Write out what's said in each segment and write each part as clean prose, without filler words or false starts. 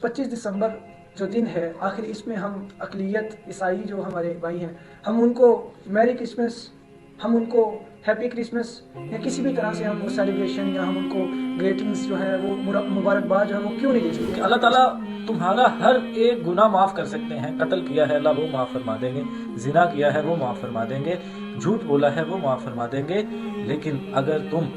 25 دسمبر جو دن ہے، آخر اس میں ہم اقلیت عیسائی جو ہمارے بھائی ہیں، ہم ان کو میری کرسمس، ہم ان کو ہیپی کرسمس یا کسی بھی طرح سے ہم وہ سیلیبریشن یا ہم ان کو گریٹنگز جو ہے وہ مبارکباد جو ہے وہ کیوں نہیں دے سکتے؟ کہ اللہ تعالیٰ تمہارا ہر ایک گناہ معاف کر سکتے ہیں. قتل کیا ہے اللہ وہ معاف فرما دیں گے، زنا کیا ہے وہ معاف فرما دیں گے، جھوٹ بولا ہے وہ معاف فرما دیں گے، لیکن اگر تم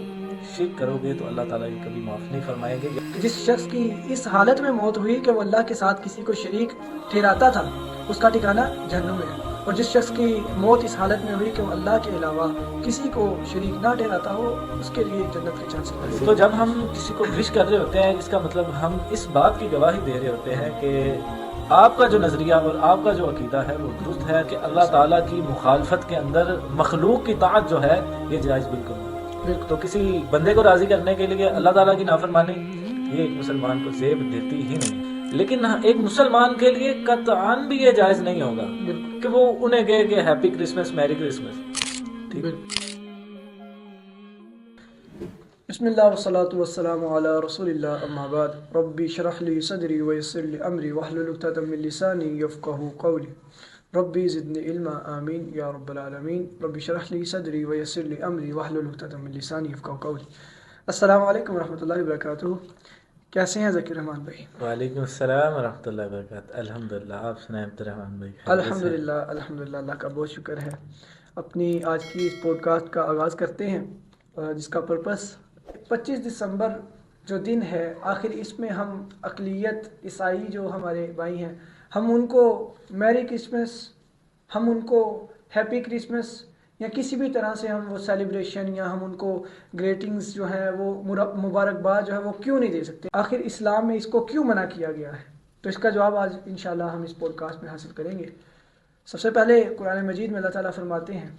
شرک کرو گے تو اللہ تعالیٰ یہ کبھی معاف نہیں فرمائیں گے. جس شخص کی اس حالت میں موت ہوئی کہ وہ اللہ کے ساتھ کسی کو شریک ٹھہراتا تھا، اس کا ٹھکانہ جہنم ہے. اور جس شخص کی موت اس حالت میں ہوئی کہ وہ اللہ کے علاوہ کسی کو شریک نہ ٹھہراتا ہو، اس کے لیے جنت کے چانس ہیں. تو جب ہم کسی کو وش کر رہے ہوتے ہیں، اس کا مطلب ہم اس بات کی گواہی دے رہے ہوتے ہیں کہ آپ کا جو نظریہ اور آپ کا جو عقیدہ ہے وہ درست ہے، کہ اللہ تعالیٰ کی مخالفت کے اندر مخلوق کی طاعت جو ہے یہ جائز بالکل نہیں. تو کسی بندے کو راضی کرنے کے لیے اللہ تعالیٰ کی نافرمانی یہ ایک مسلمان کو زیب دیتی ہی نہیں. لیکن ایک مسلمان کے لیے قطعاً بھی یہ جائز نہیں ہوگا کہ وہ انہیں کہے کہ ہیپی کرسمس، میری کرسمس. ٹھیک. بسم اللہ والصلاة والسلام علی رسول اللہ، اما بعد. ربی شرح لی صدری ویسر لی امری واحلل عقدۃ من لسانی یفقہوا قولی. ربی زدنی علما، آمین یا رب العالمین. ربی شرح لی صدری ویسر لی امری واحلل عقدۃ من لسانی یفقہوا قولی. السلام علیکم ورحمۃ اللہ وبرکاتہ. کیسے ہیں ذکیر رحمان بھائی؟ وعلیکم السلام ورحمۃ اللہ وبرکاتہ. الحمدللہ. آپ سنائیں عبد الرحمان بھائی؟ الحمدللہ الحمدللہ، اللہ کا بہت شکر ہے. اپنی آج کی اس پوڈ کاسٹ کا آغاز کرتے ہیں، جس کا پرپس 25 دسمبر جو دن ہے، آخر اس میں ہم اقلیت عیسائی جو ہمارے بھائی ہیں، ہم ان کو میری کرسمس، ہم ان کو ہیپی کرسمس یا کسی بھی طرح سے ہم وہ سیلیبریشن یا ہم ان کو گریٹنگز جو ہے وہ مبارکباد جو ہے وہ کیوں نہیں دے سکتے؟ آخر اسلام میں اس کو کیوں منع کیا گیا ہے؟ تو اس کا جواب آج انشاءاللہ ہم اس پوڈ کاسٹ میں حاصل کریں گے. سب سے پہلے قرآن مجید میں اللہ تعالیٰ فرماتے ہیں،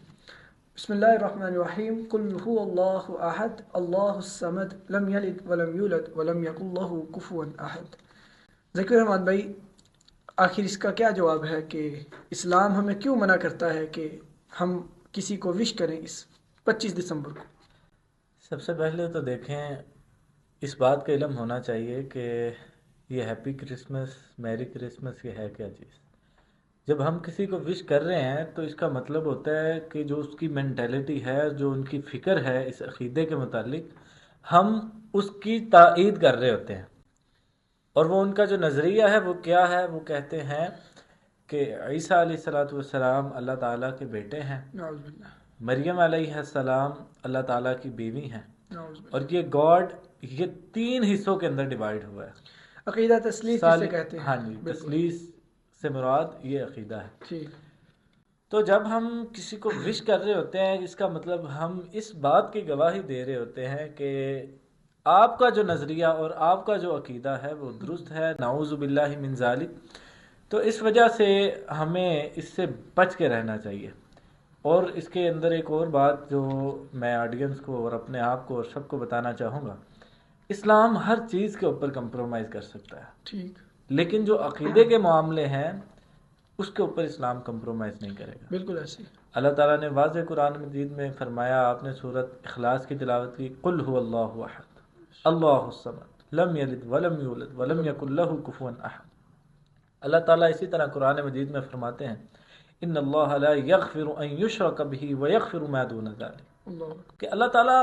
بسم اللہ الرحمن الرحیم، قل هو اللہ احد اللہ الصمد لم یلد ولم یولد ولم یکن لہ کفوا احد. ذکر رحمان بھائی، آخر اس کا کیا جواب ہے کہ اسلام ہمیں کیوں منع کرتا ہے کہ ہم کسی کو وش کریں اس 25 دسمبر کو؟ سب سے پہلے تو دیکھیں، اس بات کا علم ہونا چاہیے کہ یہ ہیپی کرسمس، میری کرسمس، یہ ہے کیا چیز. جب ہم کسی کو وش کر رہے ہیں تو اس کا مطلب ہوتا ہے کہ جو اس کی مینٹیلٹی ہے، جو ان کی فکر ہے اس عقیدے کے متعلق، ہم اس کی تائید کر رہے ہوتے ہیں. اور وہ ان کا جو نظریہ ہے وہ کیا ہے؟ وہ کہتے ہیں کہ عیسیٰ علیہ السلام اللہ تعالیٰ کے بیٹے ہیں، نعوذ باللہ. مریم علیہ السلام اللہ تعالیٰ کی بیوی ہیں، نعوذ باللہ. اور یہ گاڈ یہ 3 حصوں کے اندر ڈیوائیڈ ہوا ہے. عقیدہ تثلیث جسے کہتے ہیں. ہاں جی، تثلیث سے مراد یہ عقیدہ ہے. ٹھیک. تو جب ہم کسی کو وش کر رہے ہوتے ہیں، اس کا مطلب ہم اس بات کی گواہی دے رہے ہوتے ہیں کہ آپ کا جو نظریہ اور آپ کا جو عقیدہ ہے وہ درست ہے. نعوذ باللہ من ذالک. تو اس وجہ سے ہمیں اس سے بچ کے رہنا چاہیے. اور اس کے اندر ایک اور بات جو میں آڈینس کو اور اپنے آپ کو اور سب کو بتانا چاہوں گا، اسلام ہر چیز کے اوپر کمپرومائز کر سکتا ہے. ٹھیک. لیکن جو عقیدے کے معاملے ہیں اس کے اوپر اسلام کمپرومائز نہیں کرے گا. بالکل ایسے ہی. اللہ تعالیٰ نے واضح قرآن مجید میں فرمایا، آپ نے سورۃ اخلاص کی تلاوت کی، قل هو اللہ احد اللہ الصمد لم یلد ولم یولد ولم یکن لہ کفوا احد. اللہ تعالیٰ اسی طرح قرآن مجید میں فرماتے ہیں، ان اللہ لا یغفر ان یشرک بہ ویغفر ما دون ذلک، کہ اللہ تعالیٰ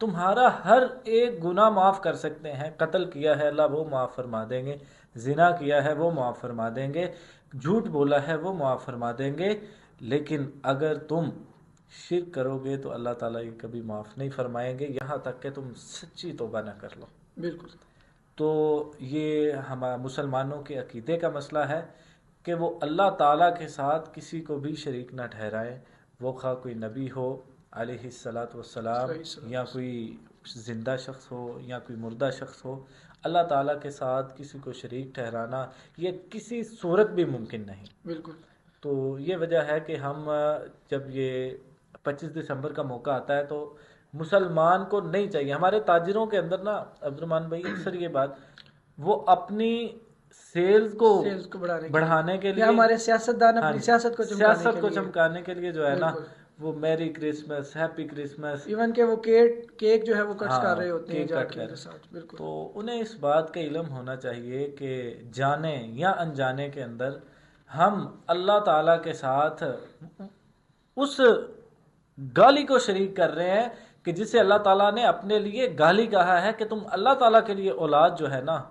تمہارا ہر ایک گناہ معاف کر سکتے ہیں. قتل کیا ہے اللہ وہ معاف فرما دیں گے، زنا کیا ہے وہ معاف فرما دیں گے، جھوٹ بولا ہے وہ معاف فرما دیں گے، لیکن اگر تم شرک کرو گے تو اللہ تعالیٰ یہ کبھی معاف نہیں فرمائیں گے، یہاں تک کہ تم سچی توبہ نہ کر لو. بالکل. تو یہ ہمارا مسلمانوں کے عقیدے کا مسئلہ ہے کہ وہ اللہ تعالیٰ کے ساتھ کسی کو بھی شریک نہ ٹھہرائیں، وہ خواہ کوئی نبی ہو علیہ السلام یا کوئی زندہ شخص ہو یا کوئی مردہ شخص ہو. اللہ تعالیٰ کے ساتھ کسی کو شریک ٹھہرانا یہ کسی صورت بھی ممکن نہیں. بالکل. تو یہ وجہ ہے کہ ہم جب یہ 25 دسمبر کا موقع آتا ہے تو مسلمان کو نہیں چاہیے. ہمارے تاجروں کے اندر نا عبد الرحمان بھائی اکثر یہ بات، وہ اپنی سیلز کو بڑھانے کے لیے، ہمارے سیاستدان اپنی سیاست کو چمکانے کے لیے جو ہے نا وہ میری کرسمس، ہیپی کرسمس، ایون کہ وہ کیک جو ہے وہ کٹس کر رہے ہوتے ہیں کیک جا کٹ کے کر ان کے ساتھ. بالکل. تو انہیں اس بات کا علم ہونا چاہیے کہ جانے یا انجانے کے اندر ہم اللہ تعالیٰ کے ساتھ اس گالی کو شریک کر رہے ہیں کہ جسے اللہ تعالیٰ نے اپنے لیے گالی کہا ہے کہ تم اللہ تعالیٰ کے لیے اولاد جو ہے نا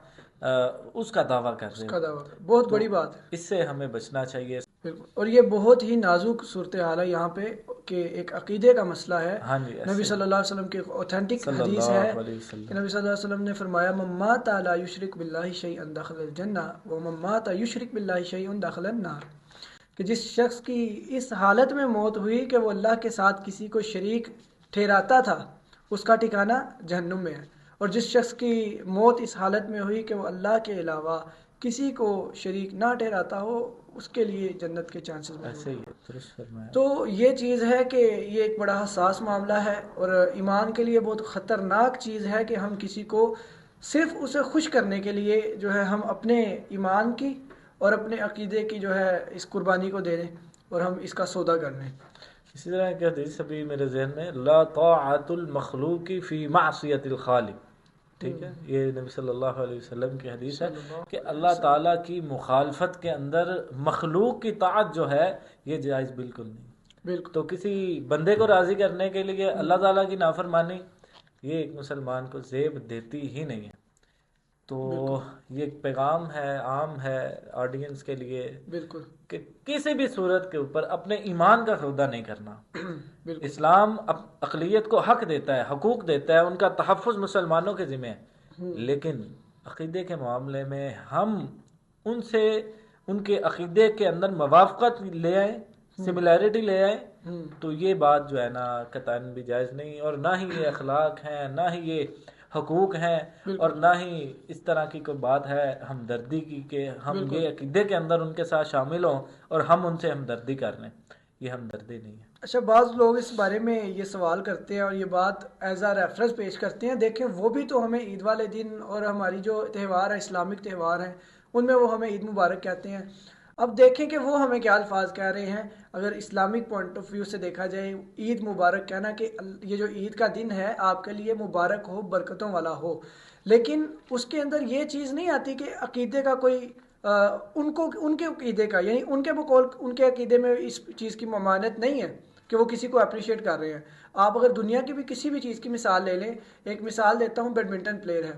اس کا دعویٰ کر رہے اس کا ہو. دعویٰ بہت بڑی بات ہے. اس سے ہمیں بچنا چاہیے. بالکل. اور یہ بہت ہی نازک صورتحال ہے یہاں پہ کہ ایک عقیدے کا مسئلہ ہے. ہاں جی، نبی صلی اللہ علیہ وسلم کی اوتھینٹک صلی حدیث اللہ ہے علیہ کہ وسلم. نبی صلی اللہ علیہ وسلم نے فرمایا من مات لا یشرک باللہ شیئا دخل الجنہ ومن مات یشرک باللہ شیئا دخل النار. کہ جس شخص کی اس حالت میں موت ہوئی کہ وہ اللہ کے ساتھ کسی کو شریک ٹھہراتا تھا اس کا ٹھکانہ جہنم میں ہے. اور جس شخص کی موت اس حالت میں ہوئی کہ وہ اللہ کے علاوہ کسی کو شریک نہ ٹھہراتا ہو اس کے لیے جنت کے چانسز موجود ایسے ہیں. ہی ہے، درست فرمایا. تو یہ چیز ہے کہ یہ ایک بڑا حساس معاملہ ہے اور ایمان کے لیے بہت خطرناک چیز ہے کہ ہم کسی کو صرف اسے خوش کرنے کے لیے جو ہے ہم اپنے ایمان کی اور اپنے عقیدے کی جو ہے اس قربانی کو دے دیں اور ہم اس کا سودا کر لیں. اسی طرح ایک حدیث ابھی میرے ذہن میں، لا طاعت المخلوق فی معصیت الخالق. ٹھیک ہے، یہ نبی صلی اللہ علیہ وسلم کی حدیث ہے کہ اللہ تعالیٰ کی مخالفت کے اندر مخلوق کی طاعت جو ہے یہ جائز بالکل نہیں. بالکل. تو کسی بندے کو راضی کرنے کے لیے اللہ تعالیٰ کی نافرمانی یہ ایک مسلمان کو زیب دیتی ہی نہیں ہے. تو یہ ایک پیغام ہے، عام ہے آڈینس کے لیے، بالکل کہ کسی بھی صورت کے اوپر اپنے ایمان کا سودا نہیں کرنا. بالکل. اسلام اقلیت کو حق دیتا ہے، حقوق دیتا ہے، ان کا تحفظ مسلمانوں کے ذمہ ہے، لیکن عقیدے کے معاملے میں ہم ان سے ان کے عقیدے کے اندر موافقت لے آئیں، سملیرٹی لے آئیں، تو یہ بات جو ہے نا قطعاً بھی جائز نہیں. اور نہ ہی یہ اخلاق ہیں، نہ ہی یہ حقوق ہیں، اور نہ ہی اس طرح کی کوئی بات ہے ہمدردی کی کہ ہم یہ عقیدے کے اندر ان کے ساتھ شامل ہوں اور ہم ان سے ہمدردی کر لیں. یہ ہمدردی نہیں ہے. اچھا، بعض لوگ اس بارے میں یہ سوال کرتے ہیں اور یہ بات ایز اے ریفرنس پیش کرتے ہیں، دیکھیں وہ بھی تو ہمیں عید والے دن اور ہماری جو تہوار ہے اسلامک تہوار ہیں ان میں وہ ہمیں عید مبارک کہتے ہیں. اب دیکھیں کہ وہ ہمیں کیا الفاظ کہہ رہے ہیں. اگر اسلامک پوائنٹ آف ویو سے دیکھا جائے عید مبارک کہنا کہ یہ جو عید کا دن ہے آپ کے لیے مبارک ہو، برکتوں والا ہو، لیکن اس کے اندر یہ چیز نہیں آتی کہ عقیدے کا کوئی ان کے عقیدے کا، یعنی ان کے بقول ان کے عقیدے میں اس چیز کی ممانعت نہیں ہے کہ وہ کسی کو اپریشیٹ کر رہے ہیں. آپ اگر دنیا کی بھی کسی بھی چیز کی مثال لے لیں، ایک مثال دیتا ہوں، بیڈمنٹن پلیئر ہے،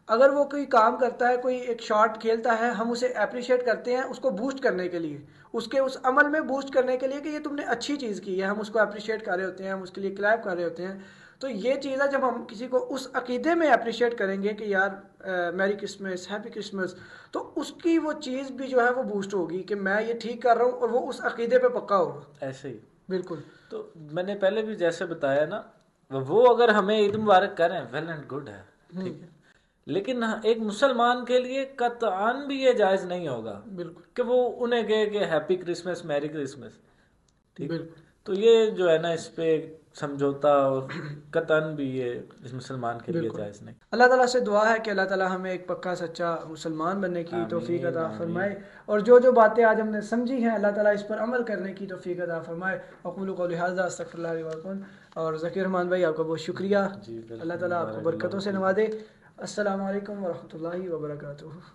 اگر وہ کوئی کام کرتا ہے، کوئی ایک شاٹ کھیلتا ہے، ہم اسے اپریشیٹ کرتے ہیں اس کو بوسٹ کرنے کے لیے، اس کے اس عمل میں بوسٹ کرنے کے لیے کہ یہ تم نے اچھی چیز کی ہے، ہم اس کو اپریشیٹ کر رہے ہوتے ہیں، ہم اس کے لیے کلیپ کر رہے ہوتے ہیں. تو یہ چیز ہے جب ہم کسی کو اس عقیدے میں اپریشیٹ کریں گے کہ یار میری کرسمس، ہیپی کرسمس، تو اس کی وہ چیز بھی جو ہے وہ بوسٹ ہوگی کہ میں یہ ٹھیک کر رہا ہوں اور وہ اس عقیدے پہ پکا ہوگا. ایسے ہی بالکل. تو میں نے پہلے بھی جیسے بتایا نا، وہ اگر ہمیں عید مبارک کریں ویل اینڈ گڈ ہے، ٹھیک ہے، لیکن ایک مسلمان کے لیے قطعاً بھی یہ جائز نہیں ہوگا بالکل کہ وہ انہیں کہے کہ ہیپی کرسمس، میری کرسمس. ٹھیک. بالکل. تو یہ جو ہے نا اس پہ سمجھوتا اور قطعاً بھی یہ اس مسلمان کے لیے جائز نہیں. اللہ تعالیٰ سے دعا ہے کہ اللہ تعالیٰ ہمیں ایک پکا سچا مسلمان بننے کی توفیق عطا فرمائے، اور جو باتیں آج ہم نے سمجھی ہیں اللہ تعالیٰ اس پر عمل کرنے کی توفیق عطا فرمائے. اقول قولی ھذا استغفر اللہ لی ولکم. اور ذکیر رحمان بھائی آپ کا بہت شکریہ، اللہ تعالیٰ آپ کو برکتوں سے نوازے. السلام علیکم ورحمۃ اللہ وبرکاتہ.